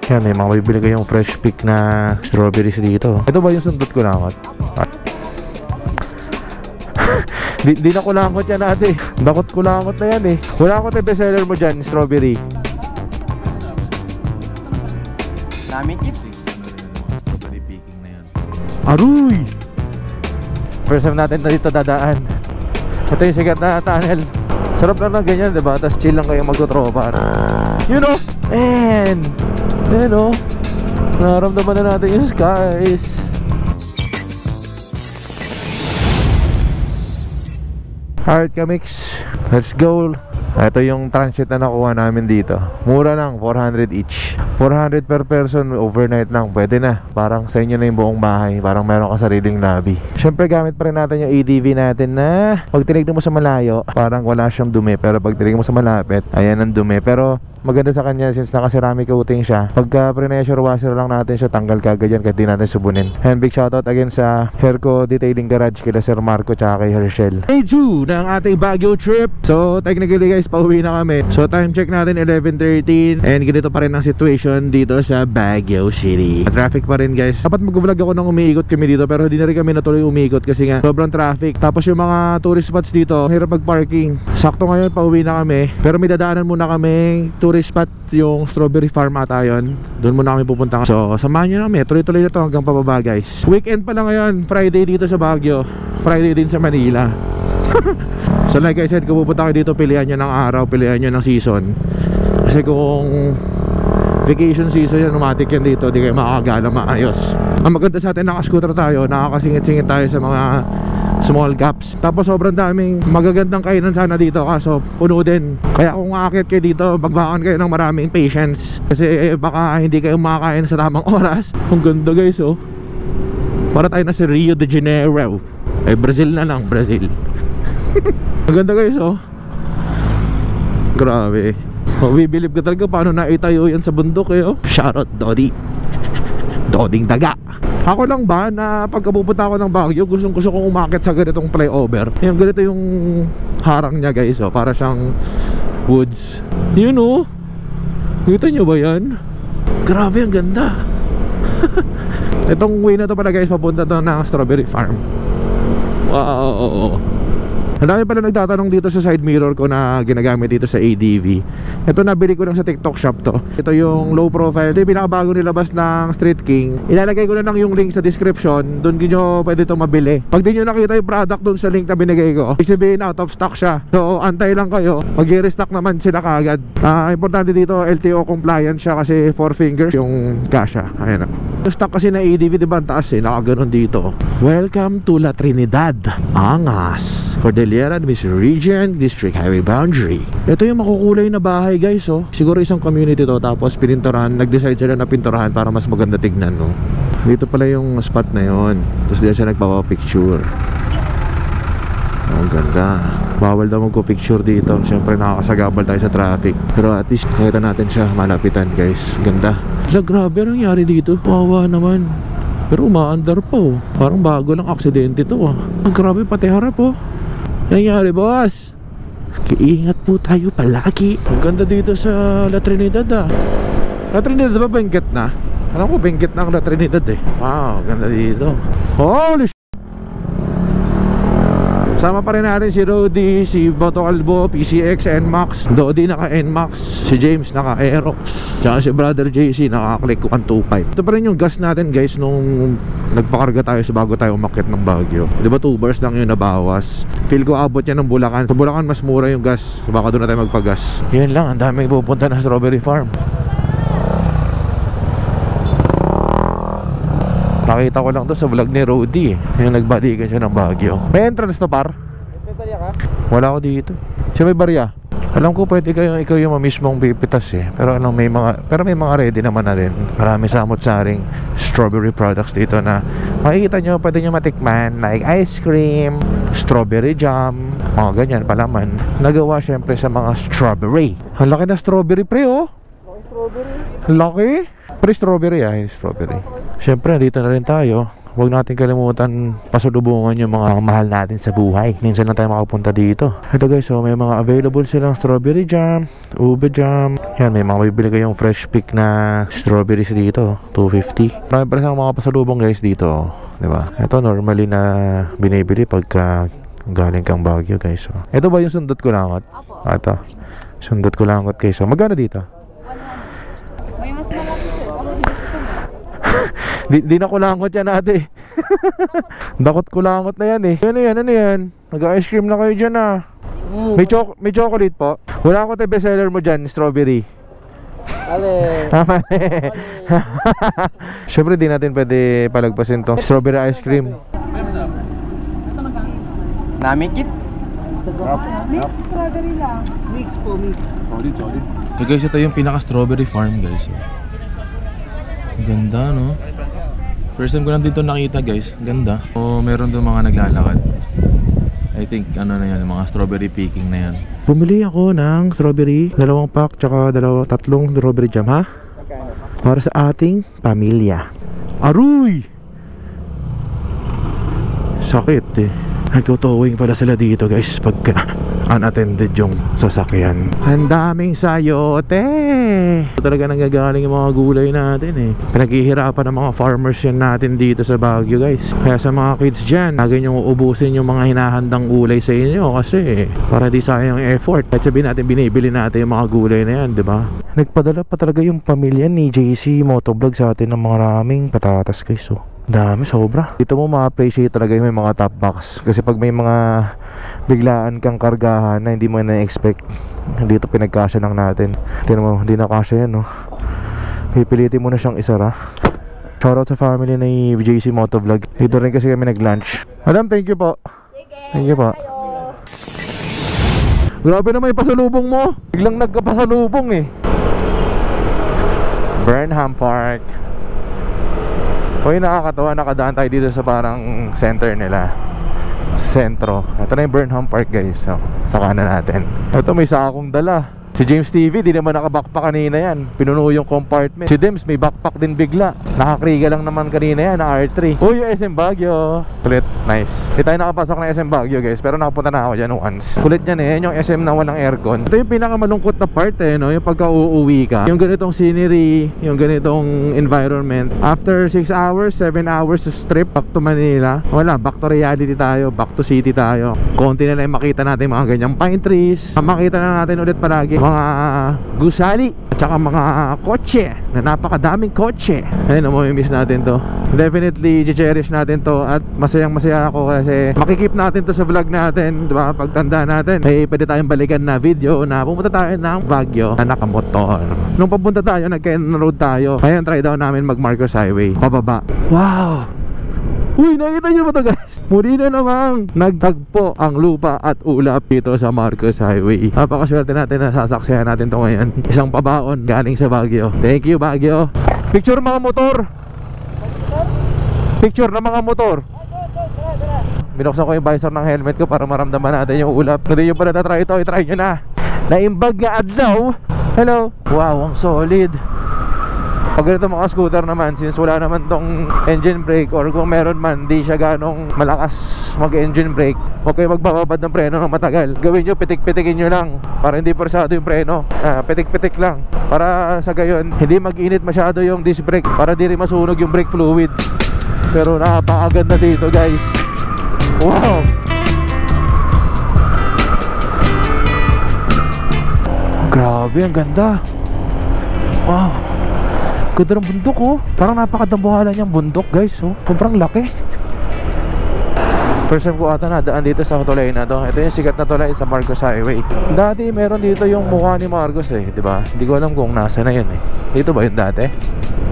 Yan, may mga bibili kayong fresh pick na strawberries dito. Ito ba yung sundot kulangot? Di na kulangot yan ate. Bakot kulangot na yan eh. Kulangot yung bestseller mo dyan, strawberry. Namin it. Strawberry picking na yan. Aruy! First time natin na dito dadaan. Ito yung sikat na tunnel. Sarap lang na ganyan, diba? Tapos chill lang kayo magtutropa. You know? And you know, naramdaman na natin yung skies. Alright kamix, let's go. Ito yung transit na nakuha namin dito. Mura lang, 400 each. 400 per person, overnight lang, pwede na. Parang sa inyo na yung buong bahay. Parang meron ka sariling lobby. Syempre gamit pa rin natin yung ADV natin na pag tinignan mo sa malayo, parang wala siyang dumi. Pero pag tinignan mo sa malapit, ayan ang dumi. Pero maganda sa kanya since naka-ceramic coating siya. Pagka pressure washer lang natin siya, tanggal kagad yan kahit di natin subunin. And big shoutout again sa Herco Detailing Garage, kila Sir Marco tsaka kay Herschel. Day 2 ng ating Baguio trip. So technically guys, pauwi na kami. So time check natin 11:13. And ganito pa rin ang situation dito sa Baguio City. Traffic pa rin guys. Dapat mag-vlog ako nang umiikot kami dito, pero di na rin kami natuloy umiikot kasi nga sobrang traffic. Tapos yung mga tourist spots dito, hirap mag-parking. Sakto ngayon pauwi na kami, pero may dadaanan muna kami tourist spot, yung Strawberry Farm ata yun. Doon muna kami pupunta. So samahan nyo na kami, tuloy-tuloy na to hanggang pababa guys. Weekend pa lang ngayon, Friday dito sa Baguio, Friday din sa Manila. So like I said, kung pupunta kayo dito, pilihan nyo ng araw, pilihan nyo ng season. Kasi kung vacation season yan, automatic yan dito, di kayo makakagala maayos. Ang maganda sa atin, naka-scooter tayo, nakakasingit-singit tayo sa mga small gaps. Tapos sobrang daming magagandang kainan sana dito, kaso puno din. Kaya kung aakyat kayo dito, magbaon kayo ng maraming patience, kasi baka hindi kayo makakain sa tamang oras. Ang ganda guys, oh. Para tayo na sa Rio de Janeiro. Eh Brazil na lang, Brazil. Ang ganda guys, oh. Grabe. Mabibilib ka talaga paano naitayo yan sa bundok eh, oh. Shoutout Dodi, Doding daga. Ako lang ba na pagkapupunta ako ng Baguio, gusto kong umakit sa ganitong flyover. Yung ganito yung harang niya guys, oh. Para siyang woods. Yun oh. Kita nyo ba yan? Grabe, ang ganda. Itong way na to pala guys, papunta to ng Strawberry Farm. Wow. Ang dami pala nagtatanong dito sa side mirror ko na ginagamit dito sa ADV. Ito nabili ko lang sa TikTok shop to. Ito yung low profile. Ito yung pinakabago nilabas ng Street King. Ilalagay ko na lang yung link sa description. Doon nyo pwede ito mabili. Pag di nyo nakita yung product doon sa link na binigay ko, ibig sabihin out of stock siya. So antay lang kayo, mag-restock naman sila kaagad. Importante dito, LTO compliant siya kasi 4 fingers yung kasha. Ayan na. Yung stock kasi na ADV, diba ang taas eh, nakaganon dito. Welcome to La Trinidad, Angas, Cordillera Region, District Highway Boundary. Ito yung makukulay na bahay guys, oh. Siguro isang community to, tapos pininturahan, nag-decide sila na pinturahan para mas maganda tignan, no. Dito pala yung spot na yon. Tapos dito siya nagpapapicture. Ang ganda. Bawal daw magpo-picture dito, siyempre nakakasagabal tayo sa traffic. Pero at least nakita natin siya malapitan guys. Ganda. Hala, grabe, anong nangyari dito? Wawa naman. Pero umaandar pa, oh. Parang bago lang aksidente to, ah. Ang grabe, pati harap, oh. Nangyari boss? Iingat po tayo palagi. Ang ganda dito sa La Trinidad, ah. La Trinidad ba benggit na? Alam ko benggit na ang La Trinidad eh. Wow, ganda dito. Holy shit. Sama pa rin natin si Rody, si Boto Calvo, PCX, NMAX, Dodi naka NMAX, si James naka Aerox, tsaka si Brother JC naka Click 125. Ito pa rin yung gas natin guys nung nagpakarga tayo sa bago tayo umakyat ng Baguio. Diba 2 bars lang yun nabawas. Feel ko abot yan ng Bulacan. Sa Bulacan mas mura yung gas, so baka doon na tayo magpagas. Yun lang, ang dami pupunta na Strawberry Farm. Nakita ko lang to sa vlog ni Rody, yung nagbalikan siya ng Baguio. May entrance to par? May barya ka? Wala ko dito. Siya may barya. Alam ko pwede ikaw yung mismong pipitas eh. Pero alam, may mga ready naman na rin. Marami samot-saring strawberry products dito na makikita nyo, pwede nyo matikman. Like ice cream, strawberry jam, mga ganyan palaman. Nagawa syempre sa mga strawberry. Ang laki na strawberry pre, oh. Laki? Pre strawberry, strawberry. Siyempre, dito na rin tayo. huwag natin kalimutan pasalubungan yung mga mahal natin sa buhay. Minsan lang tayo makapunta dito. Ito guys, so may mga available silang strawberry jam, ube jam. Yan, may mga bibili kayong fresh pick na strawberries dito, 250. Marami pa rin mga pasalubong guys dito, diba? Ito normally na binibili pagka galing kang Baguio guys. So, ito ba yung sundot ko langot? Ito, sundot ko langot guys. So, magkano dito? May mas malaki sir. Ako gusto mo. Di na kulangot yan ate. Dakot kulangot na yan eh. Ano yan? Nag-ice cream na kayo dyan ah. May chocolate po. Wala ko tayo bestseller mo dyan, strawberry. Ale. Siyempre di natin pwede palagpasin to. Strawberry ice cream. Namikit. Mix strawberry lang. Mix po, mix. Solid. So guys, ito yung pinaka strawberry farm guys. Ganda no? First time ko lang dito nakita guys. Ganda. So meron doon mga naglalakad. I think ano na yan, mga strawberry picking na yan. Bumili ako ng strawberry, 2 pack tsaka 3 strawberry jam ha? Para sa ating pamilya. Aruy! Sakit eh. Nagtutowing pala sila dito guys pagka unattended yung sasakyan. Ang daming sayote. Talaga nanggagaling yung mga gulay natin eh. Pinaghihirapan ng mga farmers yan natin dito sa Baguio guys. Kaya sa mga kids dyan, lagi nyo uubusin yung mga hinahandang gulay sa inyo kasi para di sayang yung effort. Kahit sabihin natin binibili natin yung mga gulay na yan, diba? Nagpadala pa talaga yung pamilya ni JC Motovlog sa atin ng maraming patatas guys. So dami, sobra. Dito mo ma-appreciate talaga yung may mga top box. Kasi pag may mga biglaan kang kargahan na hindi mo na-expect, dito pinagkasya lang natin. Tingnan mo, hindi na kasya yan no. Pipilitin mo na siyang isara. Shoutout sa family ni JC Motovlog. Dito rin kasi kami nag-lunch. Madam, thank you po. Thank you po. Grabe naman yung pasalubong mo. Biglang nagkapasalubong eh. Burnham Park. Hoy, nakakatawa, nakadaan tayo dito sa parang center nila. Sentro. Ito na yung Burnham Park guys. So, sa kanan natin. Ito may sakong dala. Si James TV, di naman naka-backpack kanina yan. Pinuno yung compartment. Si Dems, may backpack din bigla. Nakakriga lang naman kanina yan, na R3. Uy, yung SM Baguio. Kulit, nice. Hindi tayo nakapasok na SM Baguio guys, pero nakapunta na ako dyan once. Kulit yan eh, yung SM na walang aircon. Ito yung pinakamalungkot na part eh, no? Yung pagka uuwi ka. Yung ganitong scenery, yung ganitong environment. After 6 hours, 7 hours to trip back to Manila. Wala, back to reality tayo, back to city tayo. Konti na lang makita natin mga ganyang pine trees. Makita na natin ulit palagi mga gusali at saka mga kotse na napakadaming kotse. Ayun, mamimiss natin to. Definitely i-cherish natin to at masayang masaya ako kasi makikip natin to sa vlog natin, diba? Pagtanda natin ay pwede tayong balikan na video na pumunta tayo ng Baguio na nakamotor. Nung papunta tayo, nag-Ken Road tayo. Ngayon try daw namin mag Marcos Highway pababa. Wow! Uy, nakita nyo ba ito guys? Muli na namang nagtagpo ang lupa at ulap dito sa Marcos Highway. Napakaswerte natin na sasaksihan natin ito ngayon. Isang pabaon galing sa Baguio. Thank you Baguio. Picture mga motor. Picture ng mga motor. Binuksan ko yung visor ng helmet ko para maramdaman natin yung ulap. Kung di nyo pa natatry ito, itry nyo na. Naimbag nga adlaw. Hello. Wow, ang solid. Pag ganito mga scooter naman, since wala naman tong engine brake, or kung meron man, di siya ganong malakas mag-engine brake, huwag kayo magbababad ng preno ng matagal. Gawin nyo, pitik-pitikin nyo lang para hindi persado yung preno. Pitik-pitik lang para sa gayon hindi mag-init masyado yung disc brake, para di rin masunog yung brake fluid. Pero napakaganda dito guys. Wow! Grabe, ang ganda. Wow, ganda ng bundok oh. Parang napakadambuhala niyang bundok guys oh. Sobrang laki. First time ko ata nadaan dito sa tulay na to. Ito yung sikat na tulay sa Marcos Highway. Dati meron dito yung mukha ni Marcos eh, diba? Hindi ko alam kung nasa na yun eh. Dito ba yun dati?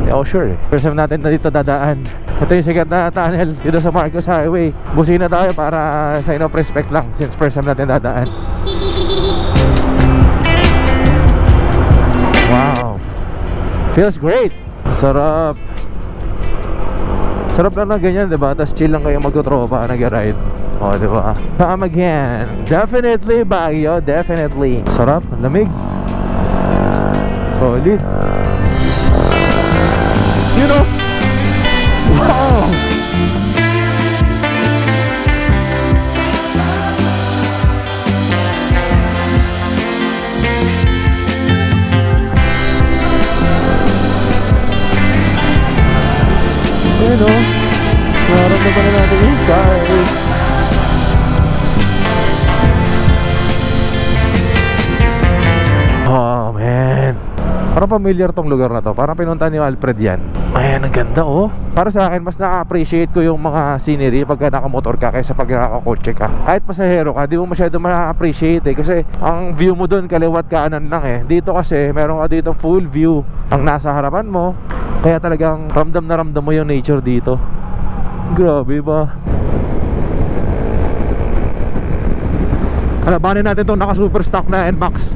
Hindi ako sure eh. First time natin na dito dadaan. Ito yung sikat na tunnel dito sa Marcos Highway. Busina tayo para sign of respect lang since first time natin dadaan. Wow, feels great. Sarap. Sarap lang na ganyan, diba? Tapos chill lang kayo magtutropa, nag-ride. O, diba? Come again. Definitely Baguio, definitely. Sarap, lamig. Solid. You know? Wow! Ayan o, nararamdaman na natin yung skies. Oh man, parang familiar tong lugar na to. Parang pinunta ni Alfred yan. Ayan, ang ganda oh. Para sa akin, mas na-appreciate ko yung mga scenery pagka nakamotor ka kaysa pag nakakotse ka. Kahit pasahero ka, di mo masyado ma-appreciate eh. Kasi ang view mo dun, kaliwat kanan lang eh. Dito kasi, meron ka dito full view ang nasa harapan mo. Kaya talagang ramdam na ramdam mo yung nature dito. Grabe ba? Kalabanin natin itong naka-super stock na NMAX.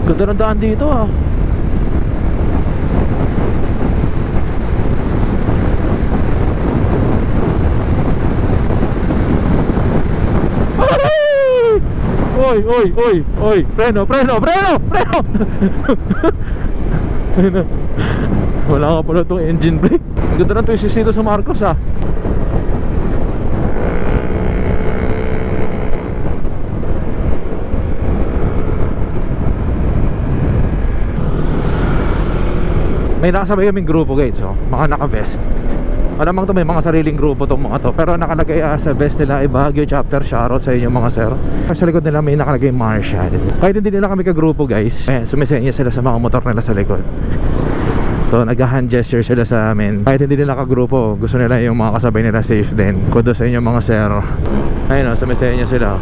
Ganda ng daan dito ah. Oy, oy, oy, oy, preno, preno, preno, preno. Wala ka pala itong engine brake. Ganda ng twisis dito sa Marcos ah. May nakasabay kaming grupo guys, so mga naka-vest. Malamang to may mga sariling grupo tong mga to, pero nakalagay sa vest nila ay Baguio chapter. Shoutout sa inyo mga sir. Sa likod nila may nakalagay Marshall. Kahit hindi nila kami ka-grupo guys, ayan, sumisenya sila sa mga motor nila sa likod. So nag-hand gesture sila sa amin. Kahit hindi nila ka-grupo, gusto nila yung mga kasabay nila safe din. Kudos sa inyo mga sir. Ayun o, sumisenya sila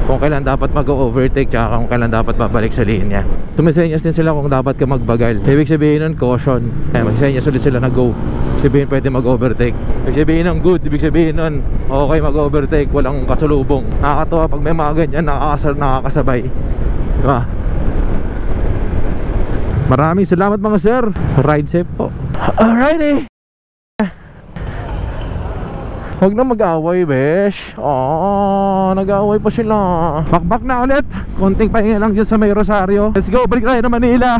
kung kailan dapat mag-overtake tsaka kung kailan dapat babalik sa linya. Tumisenyas din sila kung dapat ka magbagal. Ibig sabihin nun, caution. Magsenyas ulit sila na go. Ibig sabihin pwede mag-overtake. Ibig sabihin nun, good. Ibig sabihin nun, okay mag-overtake, walang kasalubong. Nakakatawa pag may mga ganyan, nakakasabay. Diba? Maraming salamat mga sir. Ride safe po. Alrighty. Huwag na mag-away, besh. Nag-away pa sila. Bakbak na ulit. Konting pahinga lang dyan sa may Rosario. Let's go, balik tayo na Manila.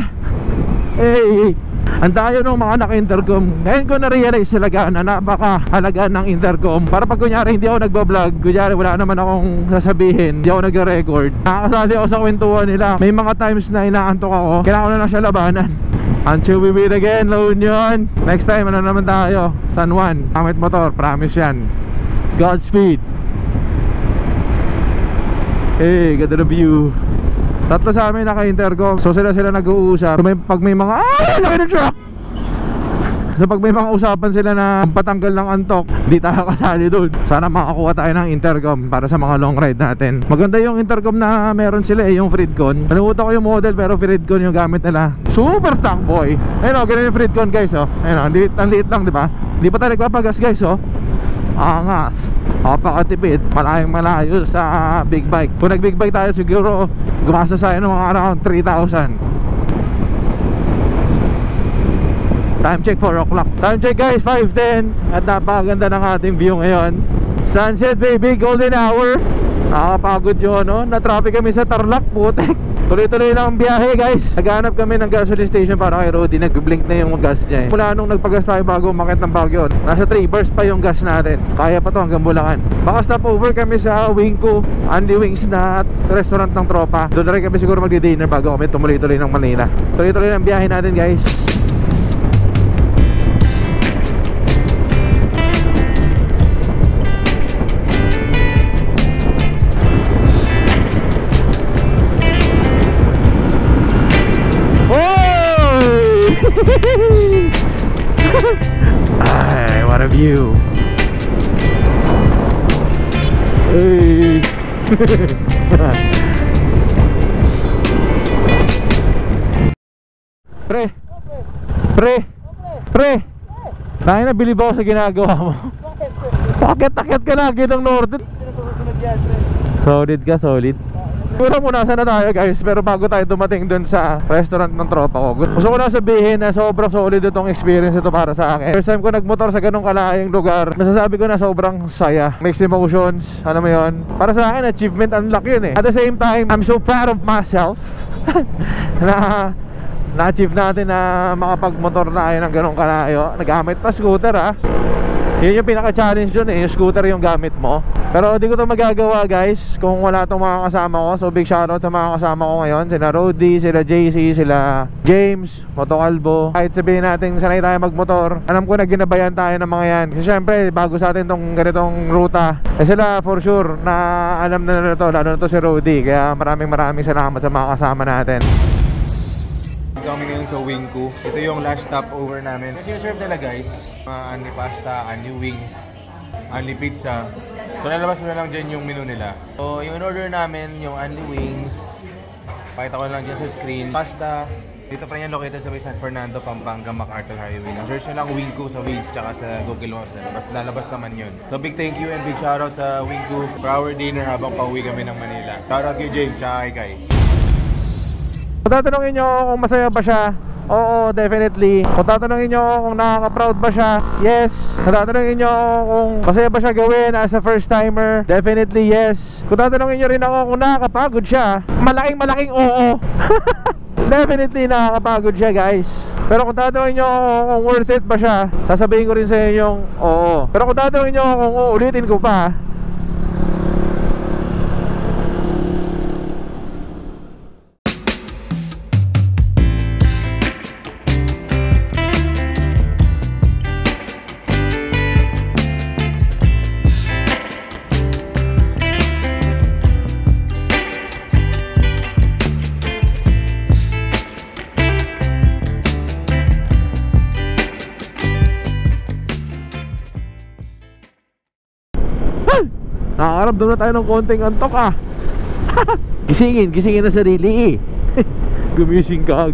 Hey, ang tayo ng mga naka-intercom. Ngayon ko na-realize talaga na napaka-halaga ng intercom. Para pag kunyari hindi ako nagbablog, kunyari wala naman akong sasabihin, hindi ako nag-record, nakakasali ako sa kwentuhan nila. May mga times na inaantok ako, kailangan ko na lang siya labanan. Until we meet again, La Union. Next time, ano naman tayo? San Juan, Kamit Motor, promise yan. Godspeed. Hey, ganda na view. Tatlo sa amin naka-intercom. So sila nag-uusap. Pag may mga laki ng truck. So pag may mga usapan sila na patanggal ng antok, di tayo kasali doon. Sana makakuha tayo ng intercom para sa mga long ride natin. Maganda yung intercom na meron sila yung Fridcon. Nalimutan ko yung model pero Fridcon yung gamit nila. Super stock boy. Ayun o, ganun yung Fridcon guys o. Ayun o, ang liit lang diba? Di pa tayo nagpapagas guys o. Angas. Kapakatipid. Malayo sa big bike. Kung nag big bike tayo siguro gumasa sa ng mga around 3,000. Time check 4 o'clock. Time check guys, 5:10. At napakaganda ng ating view ngayon. Sunset baby, golden hour. Nakakapagod yun, no? Na-traffic kami sa Tarlac, putek. Tuloy-tuloy lang ang biyahe guys. Naghanap kami ng gasoline station para kay Rudy. Nag-blink na yung gas niya eh. Mula nung nagpagas tayo bago umakit ng Baguio, nasa 3 bars pa yung gas natin. Kaya pa to hanggang Bulacan. Baka stop over kami sa Wingko, Andy Wings na restaurant ng tropa. Doon na rin kami siguro magdi-dinner bago kami tumuloy-tuloy ng Manila. Tuloy-tuloy lang biyahe natin guys. Ay, what a view. Hey. Pre. Tayo na, bilib ako sa ginagawa mo. Akit ka lagi ng norte. Solid ka, solid. Siguro muna sana tayo guys, pero bago tayo dumating dun sa restaurant ng tropa ko, gusto ko na sabihin na sobrang solid itong experience ito para sa akin. First time ko nagmotor sa ganong kalayang lugar, masasabi ko na sobrang saya. Mixed emotions, alam mo yun. Para sa akin, achievement unlock yun eh. At the same time, I'm so proud of myself na na-achieve natin na makapag-motor tayo ng ganong kalayo. Nagamit pa scooter ha. Yun yung pinaka-challenge dun eh, yung scooter yung gamit mo. Pero di ko to magagawa guys kung wala tong mga kasama ko. So big shoutout sa mga kasama ko ngayon. Sila Rody, sila JC, sila James, Moto Calvo. Kahit sabihin natin sanay tayo magmotor, alam ko na ginabayan tayo ng mga yan. Kasi syempre bago sa atin tong ganitong ruta, eh sila for sure na alam na nila to, lalo na to si Rody. Kaya maraming salamat sa mga kasama natin. Kami ngayon sa Wingko. Ito yung last stopover namin. Kasi yung serve nila guys, unli pasta, unli wings, unli pizza. So lalabas mo na lang dyan yung menu nila. So yung order namin, yung unli wings, pakita ko lang dyan sa screen. Pasta, dito pa rin yan located sa may San Fernando, Pampanga, MacArthur Highway. Search nyo lang Wingko sa Waze tsaka sa Google Maps. Lalabas naman yun. So big thank you and big shoutout sa Wingko for our dinner habang pauwi kami ng Manila. Shoutout kay James, tsaka kay Kai. Kung tatanungin nyo kung masaya ba siya, oo, definitely. Kung tatanungin nyo kung nakaka-proud ba siya, yes. Kung tatanungin nyo kung masaya ba siya gawin as a first timer, definitely yes. Kung tatanungin nyo rin ako kung nakakapagod siya, malaking oo. Definitely nakakapagod siya guys. Pero kung tatanungin nyo kung worth it ba siya, sasabihin ko rin sa inyo yung oo. Pero kung tatanungin nyo kung uulitin ko pa, nakakaramdam na tayo ng konting antok ah. Gisingin na sarili eh. Gumising ka